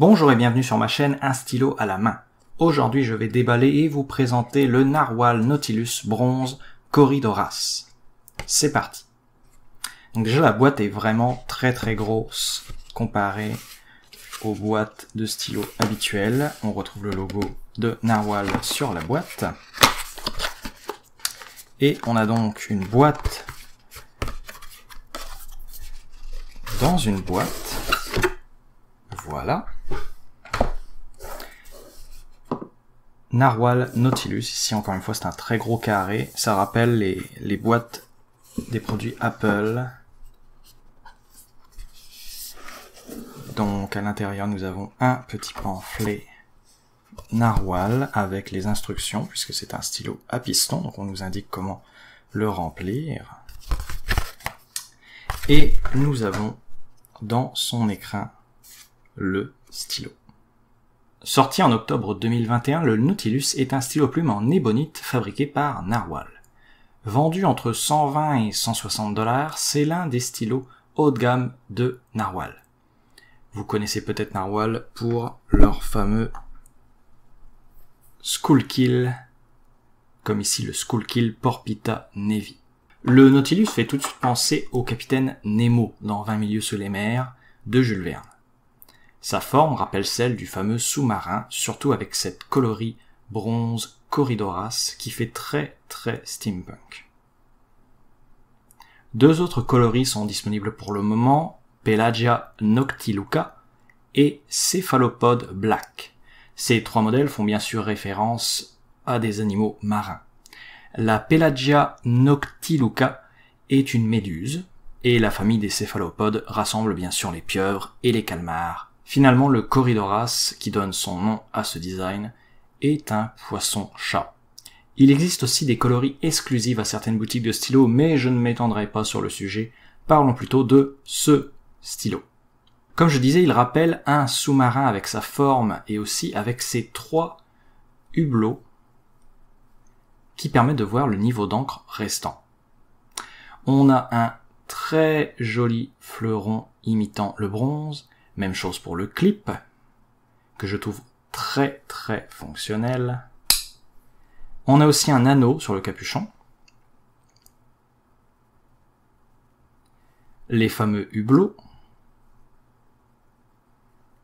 Bonjour et bienvenue sur ma chaîne Un stylo à la main. Aujourd'hui je vais déballer et vous présenter le Narwhal Nautilus bronze Corydoras. C'est parti. Donc déjà la boîte est vraiment très grosse comparée aux boîtes de stylos habituelles. On retrouve le logo de Narwhal sur la boîte. Et on a donc une boîte dans une boîte. Voilà. Narwhal Nautilus, ici encore une fois c'est un très gros carré, ça rappelle les boîtes des produits Apple. Donc à l'intérieur nous avons un petit pamphlet Narwhal avec les instructions, puisque c'est un stylo à piston, donc on nous indique comment le remplir. Et nous avons dans son écrin le stylo. Sorti en octobre 2021, le Nautilus est un stylo plume en ébonite fabriqué par Narwhal. Vendu entre 120 et 160 $, c'est l'un des stylos haut de gamme de Narwhal. Vous connaissez peut-être Narwhal pour leur fameux Schuylkill, comme ici le Schuylkill Porpita Navy. Le Nautilus fait tout de suite penser au capitaine Nemo dans 20 milieux sous les mers de Jules Verne. Sa forme rappelle celle du fameux sous-marin, surtout avec cette coloris bronze Corydoras qui fait très steampunk. Deux autres coloris sont disponibles pour le moment, Pelagia noctiluca et Céphalopode black. Ces trois modèles font bien sûr référence à des animaux marins. La Pelagia noctiluca est une méduse, et la famille des céphalopodes rassemble bien sûr les pieuvres et les calmars. Finalement, le Corydoras, qui donne son nom à ce design, est un poisson-chat. Il existe aussi des coloris exclusives à certaines boutiques de stylos, mais je ne m'étendrai pas sur le sujet. Parlons plutôt de ce stylo. Comme je disais, il rappelle un sous-marin avec sa forme et aussi avec ses trois hublots qui permettent de voir le niveau d'encre restant. On a un très joli fleuron imitant le bronze. Même chose pour le clip, que je trouve très fonctionnel. On a aussi un anneau sur le capuchon. Les fameux hublots.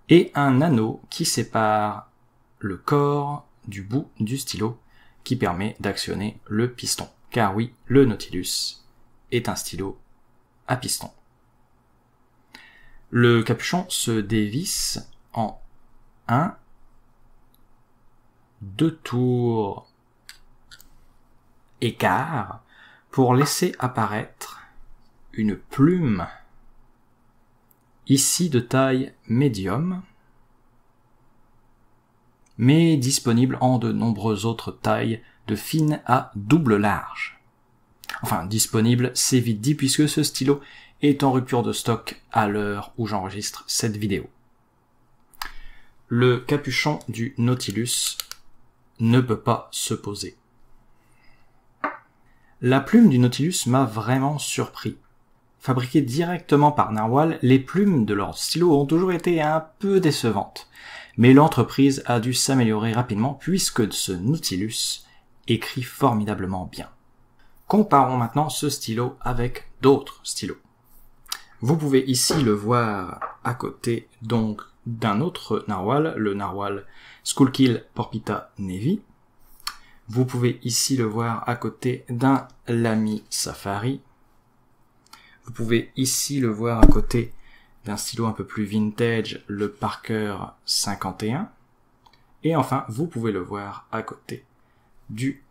Et un anneau qui sépare le corps du bout du stylo, qui permet d'actionner le piston. Car oui, le Nautilus est un stylo à piston. Le capuchon se dévisse en 2 tours écart pour laisser apparaître une plume, ici de taille médium, mais disponible en de nombreuses autres tailles de fine à double large. Enfin, disponible, c'est vite dit puisque ce stylo est en rupture de stock à l'heure où j'enregistre cette vidéo. Le capuchon du Nautilus ne peut pas se poser. La plume du Nautilus m'a vraiment surpris. Fabriquée directement par Narwhal, les plumes de leurs stylos ont toujours été un peu décevantes. Mais l'entreprise a dû s'améliorer rapidement puisque ce Nautilus écrit formidablement bien. Comparons maintenant ce stylo avec d'autres stylos. Vous pouvez ici le voir à côté donc d'un autre Narwhal, le Narwhal Schuylkill Porpita Navy. Vous pouvez ici le voir à côté d'un Lamy Safari. Vous pouvez ici le voir à côté d'un stylo un peu plus vintage, le Parker 51. Et enfin, vous pouvez le voir à côté du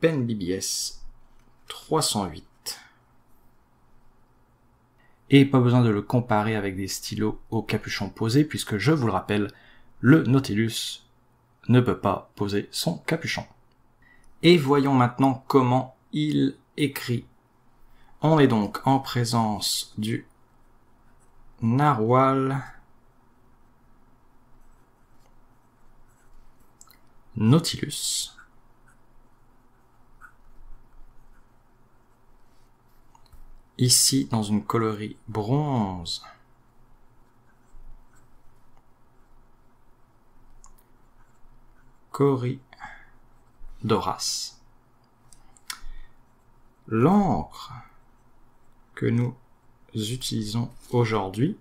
Pen BBS 308. Et pas besoin de le comparer avec des stylos au capuchon posé, puisque je vous le rappelle, le Nautilus ne peut pas poser son capuchon. Et voyons maintenant comment il écrit. On est donc en présence du Narwhal Nautilus. Ici, dans une coloris bronze, Corydoras. L'encre que nous utilisons aujourd'hui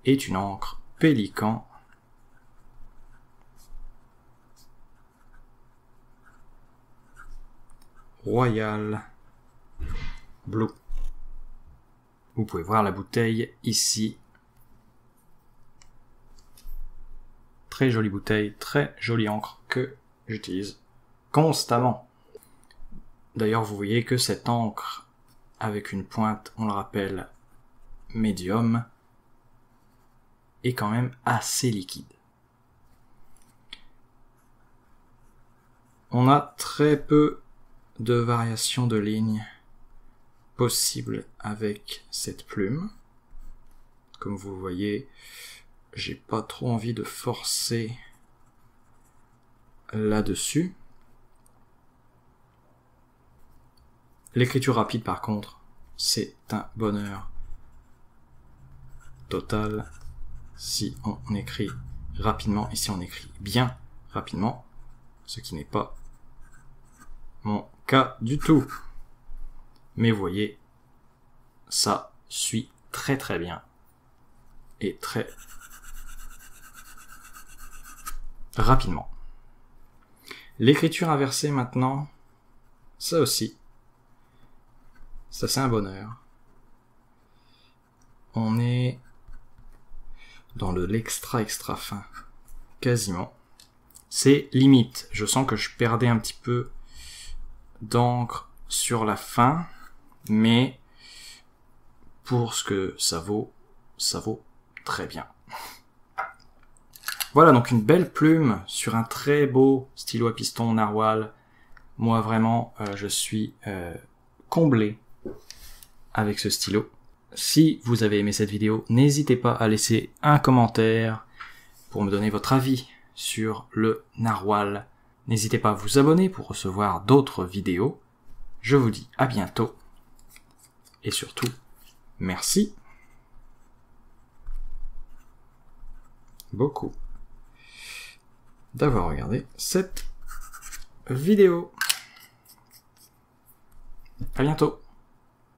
est une encre Pélican Royal Blue. Vous pouvez voir la bouteille ici. Très jolie bouteille, très jolie encre que j'utilise constamment. D'ailleurs, vous voyez que cette encre avec une pointe, on le rappelle, médium, est quand même assez liquide. On a très peu de variations de lignes possibles avec cette plume. Comme vous voyez, j'ai pas trop envie de forcer là-dessus. L'écriture rapide, par contre, c'est un bonheur total. Si on écrit rapidement et si on écrit bien rapidement, ce qui n'est pas mon cas du tout. Mais vous voyez, ça suit très très bien et très rapidement. L'écriture inversée maintenant, ça aussi, ça c'est un bonheur. On est dans l'extra fin, quasiment. C'est limite, je sens que je perdais un petit peu d'encre sur la fin, mais pour ce que ça vaut très bien. Voilà donc une belle plume sur un très beau stylo à piston narwhal. Moi vraiment, je suis comblé avec ce stylo. Si vous avez aimé cette vidéo, n'hésitez pas à laisser un commentaire pour me donner votre avis sur le narwhal. N'hésitez pas à vous abonner pour recevoir d'autres vidéos. Je vous dis à bientôt. Et surtout, merci beaucoup d'avoir regardé cette vidéo. À bientôt.